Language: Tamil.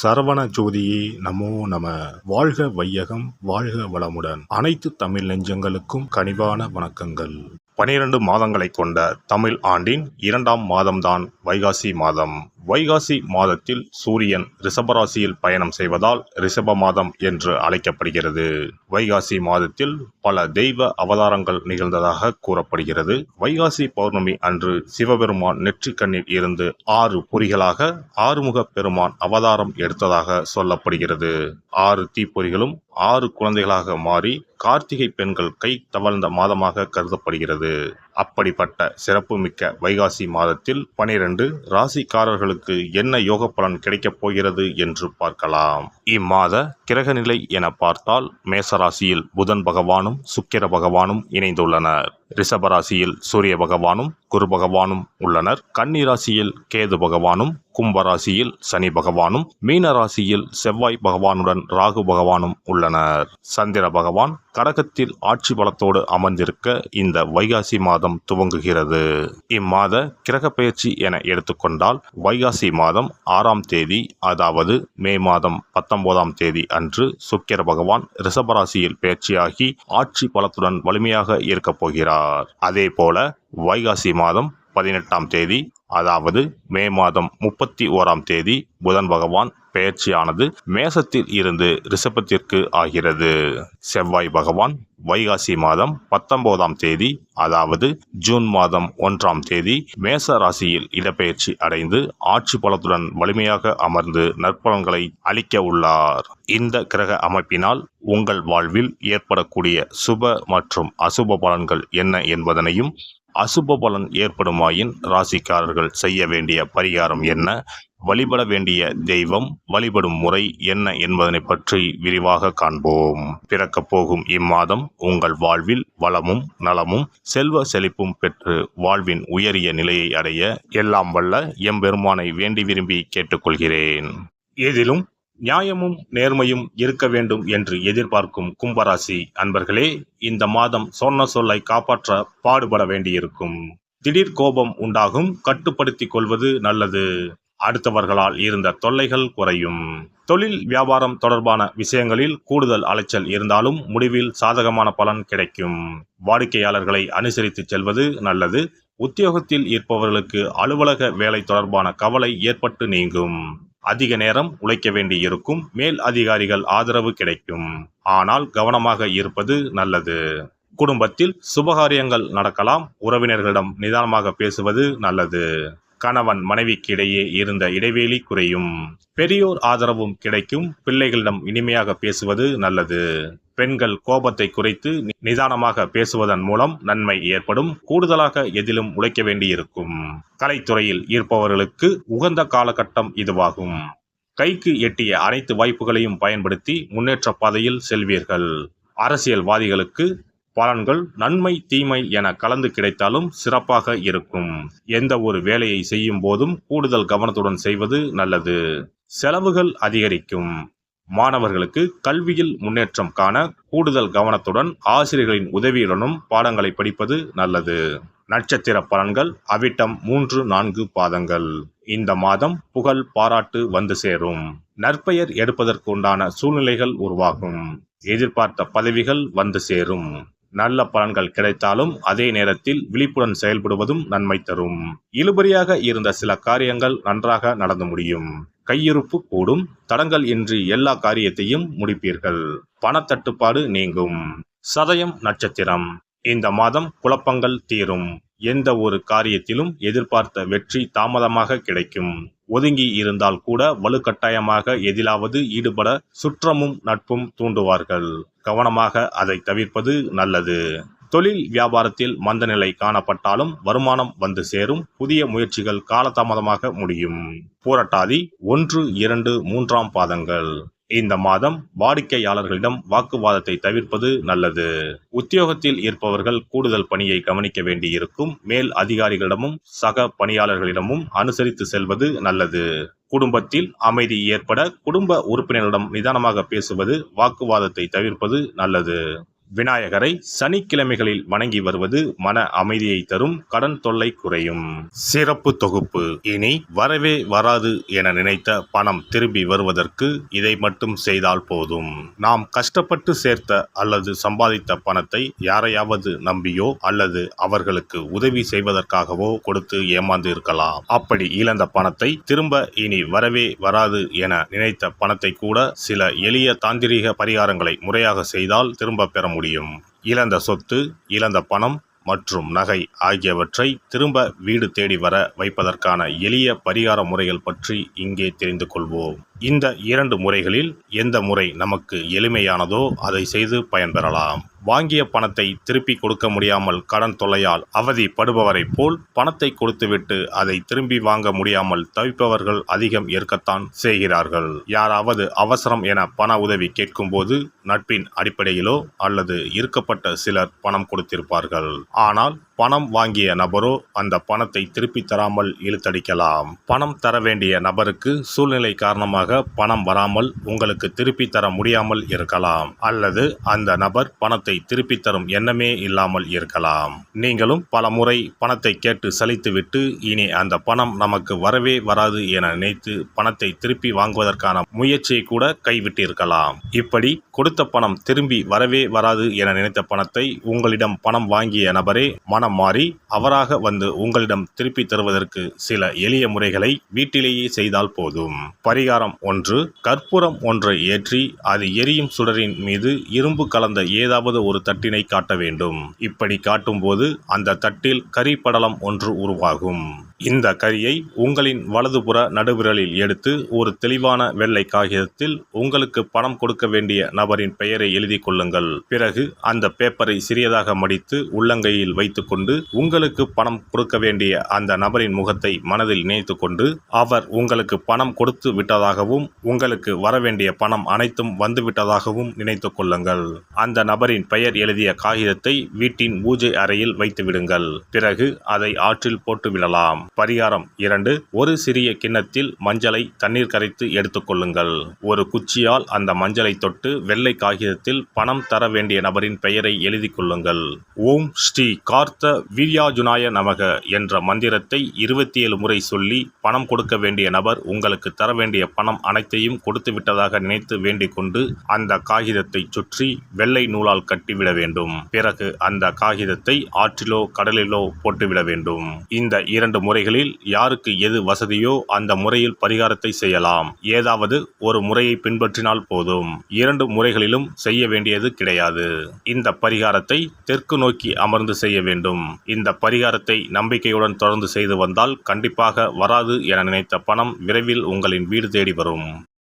சரவண ஜோதியே நமோ நம. வாழ்க வையகம், வாழ்க வளமுடன். அனைத்து தமிழ் நெஞ்சங்களுக்கும் கனிவான வணக்கங்கள். 12 மாதங்களை கொண்ட தமிழ் ஆண்டின் 2ஆம் மாதம்தான் வைகாசி மாதம். வைகாசி மாதத்தில் சூரியன் ரிஷபராசியில் பயணம் செய்வதால் ரிஷப மாதம் என்று அழைக்கப்படுகிறது. வைகாசி மாதத்தில் பல தெய்வ அவதாரங்கள் நிகழ்ந்ததாக கூறப்படுகிறது. வைகாசி பௌர்ணமி அன்று சிவபெருமான் நெற்றிக்கண்ணில் இருந்து 6 பொறிகளாக ஆறுமுக பெருமான் அவதாரம் எடுத்ததாக சொல்லப்படுகிறது. 6 தீப்பொறிகளும் 6 குழந்தைகளாக மாறி கார்த்திகை பெண்கள் கை தவழ்ந்த மாதமாக கருதப்படுகிறது. அப்படிப்பட்ட சிறப்புமிக்க வைகாசி மாதத்தில் 12 ராசிக்காரர்களுக்கு என்ன யோக பலன் கிடைக்கப் போகிறது என்று பார்க்கலாம். இம்மாத கிரகநிலை என பார்த்தால் மேசராசியில் புதன் பகவானும் சுக்கிர பகவானும் இணைந்துள்ளனர். ரிஷபராசியில் சூரிய பகவானும் குரு பகவானும் உள்ளனர். கன்னி ராசியில் கேது பகவானும், கும்பராசியில் சனி பகவானும், மீன ராசியில் செவ்வாய் பகவானுடன் ராகு பகவானும் உள்ளனர். சந்திர பகவான் கடகத்தில் ஆட்சி பலத்தோடு அமர்ந்திருக்க இந்த வைகாசி மாதம் துவங்குகிறது. இம்மாத கிரக பெயர்ச்சி என எடுத்துக்கொண்டால் வைகாசி மாதம் 6ஆம் தேதி, அதாவது மே மாதம் 19ஆம் தேதி அன்று சுக்கிர பகவான் ரிஷபராசியில் பெயர்ச்சியாகி ஆட்சி பலத்துடன் வலிமையாக இருக்கப் போகிறார். அதே போல வைகாசி மாதம் 18ஆம் தேதி, அதாவது மே மாதம் 31ஆம் தேதி புதன் பகவான் பெயர்ச்சியானது மேசத்தில் இருந்து ரிஷபத்திற்கு ஆகிறது. செவ்வாய் பகவான் வைகாசி மாதம் 19ஆம் தேதி, அதாவது ஜூன் மாதம் 1ஆம் தேதி மேச ராசியில் இடப்பெயர்ச்சி அடைந்து ஆட்சி பலத்துடன் வலிமையாக அமர்ந்து நற்பலன்களை அளிக்க உள்ளார். இந்த கிரக அமைப்பினால் உங்கள் வாழ்வில் ஏற்படக்கூடிய சுப மற்றும் அசுப பலன்கள் என்ன என்பதனையும், அசுப பலன் ஏற்படுமாயின் ராசிக்காரர்கள் செய்ய வேண்டிய பரிகாரம் என்ன, வழிபட வேண்டிய தெய்வம், வழிபடும் முறை என்ன என்பதனை பற்றி விரிவாக காண்போம். பிறக்கப் போகும் இம்மாதம் உங்கள் வாழ்வில் வளமும் நலமும் செல்வ செழிப்பும் பெற்று வாழ்வின் உயரிய நிலையை அடைய எல்லாம் வல்ல எம்பெருமானை வேண்டி விரும்பி கேட்டுக்கொள்கிறேன். எதிலும் நியாயமும் நேர்மையும் இருக்க வேண்டும் என்று எதிர்பார்க்கும் கும்பராசி அன்பர்களே, இந்த மாதம் சொன்ன சொல்லை காப்பாற்ற பாடுபட வேண்டியிருக்கும். திடீர் கோபம் உண்டாகும், கட்டுப்படுத்திக் கொள்வது நல்லது. அடுத்தவர்களால் இருந்த தொல்லைகள் குறையும். தொழில் வியாபாரம் தொடர்பான விஷயங்களில் கூடுதல் அலைச்சல் இருந்தாலும் முடிவில் சாதகமான பலன் கிடைக்கும். வாடிக்கையாளர்களை அனுசரித்து செல்வது நல்லது. உத்தியோகத்தில் இருப்பவர்களுக்கு அலுவலக வேலை தொடர்பான கவலை ஏற்பட்டு நீங்கும். அதிக நேரம் உழைக்க வேண்டி இருக்கும். மேல் அதிகாரிகள் ஆதரவு கிடைக்கும். ஆனால் கவனமாக இருப்பது நல்லது. குடும்பத்தில் சுபகாரியங்கள் நடக்கலாம். உறவினர்களிடம் நிதானமாக பேசுவது நல்லது. கணவன் மனைவிக்கு இடையே இருந்த இடைவெளி குறையும். பெரியோர் ஆதரவும் கிடைக்கும். பிள்ளைகளிடம் இனிமையாக பேசுவது நல்லது. பெண்கள் கோபத்தை குறைத்து நிதானமாக பேசுவதன் மூலம் நன்மை ஏற்படும். கூடுதலாக எதிலும் உழைக்க வேண்டியிருக்கும். கலைத்துறையில் இருப்பவர்களுக்கு உகந்த காலகட்டம் இதுவாகும். கைக்கு எட்டிய அனைத்து வாய்ப்புகளையும் பயன்படுத்தி முன்னேற்ற பாதையில் செல்வீர்கள். அரசியல்வாதிகளுக்கு பலன்கள் நன்மை தீமை என கலந்து கிடைத்தாலும் சிறப்பாக இருக்கும். எந்த ஒரு வேலையை செய்யும் போதும் கூடுதல் கவனத்துடன் செய்வது நல்லது. செலவுகள் அதிகரிக்கும். மாணவர்களுக்கு கல்வியில் முன்னேற்றம் காண கூடுதல் கவனத்துடன் ஆசிரியர்களின் உதவியுடனும் பாடங்களை படிப்பது நல்லது. நட்சத்திர பலன்கள் அவிட்டம் 3, 4 பாதங்கள். இந்த மாதம் புகழ் பாராட்டு வந்து சேரும். நற்பெயர் எடுப்பதற்கு உண்டான சூழ்நிலைகள் உருவாகும். எதிர்பார்த்த பதவிகள் வந்து சேரும். நல்ல பலன்கள் கிடைத்தாலும் அதே நேரத்தில் விழிப்புடன் செயல்படுவதும் நன்மை தரும். இழுபறியாக இருந்த சில காரியங்கள் நன்றாக நடந்து முடியும். கையிருப்பு கூடும். தடங்கள் இன்றி எல்லா காரியத்தையும் முடிப்பீர்கள். பணத்தட்டுப்பாடு நீங்கும். சதயம் நட்சத்திரம். இந்த மாதம் குழப்பங்கள் தீரும். எந்த ஒரு காரியத்திலும் எதிர்பார்த்த வெற்றி தாமதமாக கிடைக்கும். ஒதுங்கி இருந்தால் கூட வலுக்கட்டாயமாக எதிலாவது ஈடுபட சுற்றமும் நட்பும் தூண்டுவார்கள். கவனமாக அதை தவிர்ப்பது நல்லது. தொழில் வியாபாரத்தில் மந்தநிலை காணப்பட்டாலும் வருமானம் வந்து சேரும். புதிய முயற்சிகள் காலதாமதமாக முடியும். பூரட்டாதி 1, 2, 3ஆம் பாதங்கள். இந்த மாதம் வாடிக்கையாளர்களிடம் வாக்குவாதத்தை தவிர்ப்பது நல்லது. உத்தியோகத்தில் இருப்பவர்கள் கூடுதல் பணியை கவனிக்க வேண்டியிருக்கும். மேல் அதிகாரிகளிடமும் சக பணியாளர்களிடமும் அனுசரித்து செல்வது நல்லது. குடும்பத்தில் அமைதி ஏற்பட குடும்ப உறுப்பினர்களிடம் நிதானமாக பேசுவது, வாக்குவாதத்தை தவிர்ப்பது நல்லது. விநாயகரை சனிக்கிழமைகளில் வணங்கி வருவது மன அமைதியை தரும், கடன் தொல்லை குறையும். சிறப்பு தொகுப்பு. இனி வரவே வராது என நினைத்த பணம் திரும்பி வருவதற்கு இதை மட்டும் செய்தால் போதும். நாம் கஷ்டப்பட்டு சேர்த்த அல்லது சம்பாதித்த பணத்தை யாரையாவது நம்பியோ அல்லது அவர்களுக்கு உதவி செய்வதற்காகவோ கொடுத்து ஏமாந்து இருக்கலாம். அப்படி இழந்த பணத்தை திரும்ப இனி வரவே வராது என நினைத்த பணத்தை கூட சில எளிய தாந்திரீக பரிகாரங்களை முறையாக செய்தால் திரும்ப பெற முடியும். இழந்த சொத்து, இழந்த பணம் மற்றும் நகை ஆகியவற்றை திரும்ப வீடு தேடி வர வைப்பதற்கான எளிய பரிகார முறைகள் பற்றி இங்கே தெரிந்து கொள்வோம். இந்த 2 முறைகளில் எந்த முறை நமக்கு எளிமையானதோ அதை செய்து பயன்பெறலாம். வாங்கிய பணத்தை திருப்பி கொடுக்க முடியாமல் கடன் தொல்லையால் அவதிப்படுபவரைப் போல் பணத்தை கொடுத்துவிட்டு அதை திரும்பி வாங்க முடியாமல் தவிப்பவர்கள் அதிகம் இருக்கத்தான் செய்கிறார்கள். யாராவது அவசரம் என பண உதவி கேட்கும்போது நட்பின் அடிப்படையிலோ அல்லது இருக்கப்பட்ட சிலர் பணம் கொடுத்திருப்பார்கள். ஆனால் பணம் வாங்கிய நபரோ அந்த பணத்தை திருப்பி தராமல் இழுத்தடிக்கலாம். பணம் தர வேண்டிய நபருக்கு சூழ்நிலை காரணமாக பணம் வராமல் உங்களுக்கு திருப்பி தர முடியாமல் இருக்கலாம். அல்லது அந்த நபர் பணத்தை திருப்பி தரும் எண்ணமே இல்லாமல் இருக்கலாம். நீங்களும் பல முறை பணத்தை கேட்டு சலித்துவிட்டு இனி அந்த பணம் நமக்கு வரவே வராது என நினைத்து பணத்தை திருப்பி வாங்குவதற்கான முயற்சியை கூட கைவிட்டிருக்கலாம். இப்படி கொடுத்த பணம் திரும்பி வரவே வராது என நினைத்த பணத்தை உங்களிடம் பணம் வாங்கிய நபரே மனம் மாறி அவராக வந்து உங்களிடம் திருப்பி தருவதற்கு சில எளிய முறைகளை வீட்டிலேயே செய்தால் போதும். பரிகாரம் 1. கற்பூரம் ஒன்றை ஏற்றி அது எரியும் சுடரின் மீது இரும்பு கலந்த ஏதாவது ஒரு தட்டினை காட்ட வேண்டும். இப்படி காட்டும்போது அந்த தட்டில் கரி படலம் ஒன்று உருவாகும். இந்த கரியை உங்களின் வலதுபுற நடுவிரலில் எடுத்து ஒரு தெளிவான வெள்ளை காகிதத்தில் உங்களுக்கு பணம் கொடுக்க வேண்டிய நபரின் பெயரை எழுதி கொள்ளுங்கள். பிறகு அந்த பேப்பரை சிறியதாக மடித்து உள்ளங்கையில் வைத்துக்கொண்டு உங்களுக்கு பணம் கொடுக்க வேண்டிய அந்த நபரின் முகத்தை மனதில் நினைத்து கொண்டு அவர் உங்களுக்கு பணம் கொடுத்து விட்டதாகவும் உங்களுக்கு வரவேண்டிய பணம் அனைத்தும் வந்துவிட்டதாகவும் நினைத்து கொள்ளுங்கள். அந்த நபரின் பெயர் எழுதிய காகிதத்தை வீட்டின் பூஜை அறையில் வைத்து விடுங்கள். பிறகு அதை ஆற்றில் போட்டு விடலாம். பரிகாரம் 2. ஒரு சிறிய கிண்ணத்தில் மஞ்சளை தண்ணீர் கரைத்து எடுத்துக்கொள்ளுங்கள். ஒரு குச்சியால் அந்த மஞ்சளை தொட்டு வெள்ளை காகிதத்தில் பணம் தர வேண்டிய நபரின் பெயரை எழுதி கொள்ளுங்கள். ஓம் ஸ்ரீ கார்த்த வீர்யாஜுனாய நமக என்ற மந்திரத்தை 27 முறை சொல்லி பணம் கொடுக்க வேண்டிய நபர் உங்களுக்கு தர வேண்டிய பணம் அனைத்தையும் கொடுத்து விட்டதாக நினைத்து வேண்டிக் கொண்டு அந்த காகிதத்தை சுற்றி வெள்ளை நூலால் கட்டிவிட வேண்டும். பிறகு அந்த காகிதத்தை ஆற்றிலோ கடலிலோ போட்டுவிட வேண்டும். இந்த 2 முறைகளில் யாருக்கு எது வசதியோ அந்த முறையில் பரிகாரத்தை செய்யலாம். ஏதாவது ஒரு முறையை பின்பற்றினால் போதும். 2 முறைகளிலும் செய்ய வேண்டியது கிடையாது. இந்த பரிகாரத்தை தெற்கு நோக்கி அமர்ந்து செய்ய வேண்டும். இந்த பரிகாரத்தை நம்பிக்கையுடன் தொடர்ந்து செய்து வந்தால் கண்டிப்பாக வராது என நினைத்த பணம் விரைவில் உங்களின் வீடு தேடி வரும்.